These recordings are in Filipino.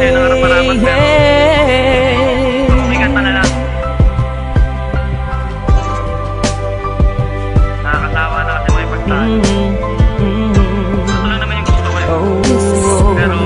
sa'yo ng harap-harapan, pero sumikat pa na lang. Nakakatawa na kasi may pagtaan. Ito lang naman yung gusto ko eh. Pero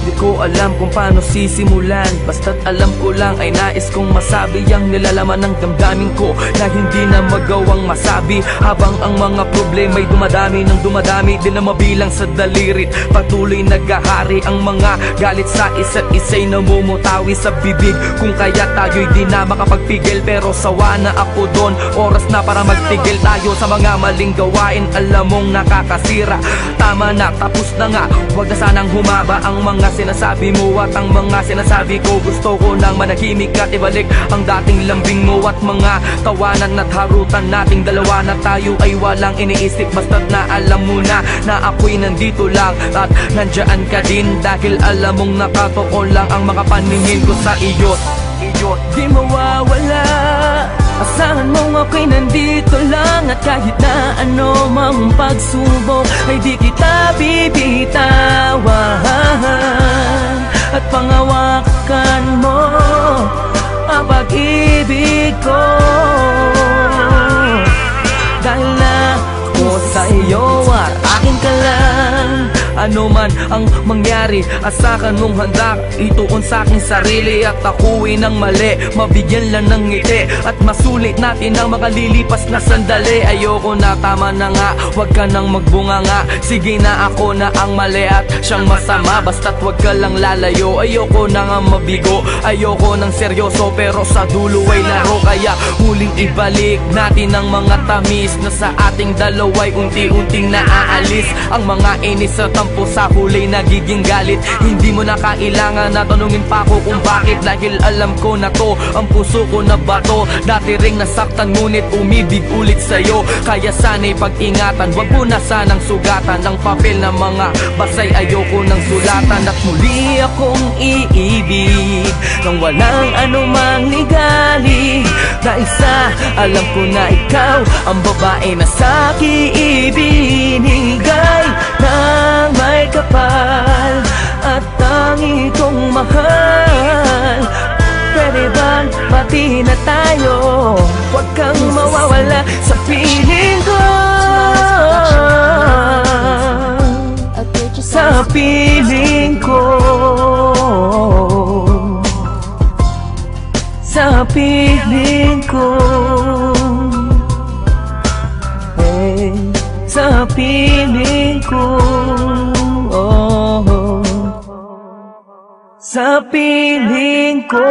di ko alam kung paano sisimulan, basta't alam ko lang ay nais kong masabi ang nilalaman ng damdamin ko na hindi na magawang masabi. Habang ang mga problema'y dumadami ng dumadami, di na mabilang sa dalirit. Patuloy naghahari ang mga galit sa isa't isa'y namumutawi sa bibig. Kung kaya tayo'y di na makapagpigil, pero sawa na ako doon. Oras na para magtigil tayo sa mga maling gawain, alam mong nakakasira. Tama na, tapos na nga, huwag na sanang humaba ang mga sinasabi mo at ang mga sinasabi ko. Gusto ko nang manahimik at ibalik ang dating lambing mo at mga tawanan at harutan nating dalawa na tayo ay walang iniisip. Basta't na alam mo na ako'y nandito lang at nandyan ka din, dahil alam mong nakatuon lang ang mga paningin ko sa iyo. Di mawawala, asahan mong ako'y nandito lang, at kahit na ano mang pagsubok ay di kita bibitawan. At pangawakan mo ang pag-ibig ko, dahil na ako sa iyo at akin ka lang. Ano man ang mangyari, asahan mong handa ituon sa aking sarili, at ako'y nang mali, mabigyan lang ng ngiti at masulit natin ang makalilipas na sandali. Ayoko na, tama na nga, wag ka nang magbunga nga. Sige na, ako na ang mali at siyang masama, basta't wag ka lang lalayo. Ayoko na nga mabigo, ayoko nang seryoso, pero sa dulo ay laro. Kaya muling ibalik natin ang mga tamis na sa ating dalawa'y unti-unting naaalis. Ang mga inis at tampo sa huli nagiging galit. Hindi mo na kailangan na tanungin pa ako kung bakit, dahil alam ko na to, ang puso ko na bato. Dati ring nasaktan ngunit umibig ulit sa'yo, kaya sana'y pag-ingatan, wag mo na sanang sugatan ang papel na mga basay. Ayoko nang sulatan at muli akong iibig nang walang anumang ligali, dahil sa alam ko na ikaw ang babae na sa'kin ibinigay ng may kapal at tangi kong mahal. Pwede bang pati na tayo, huwag kang mawawala sa piling ko, sa piling ko, sa piling ko, hey, sa piling ko, oh, sa piling ko.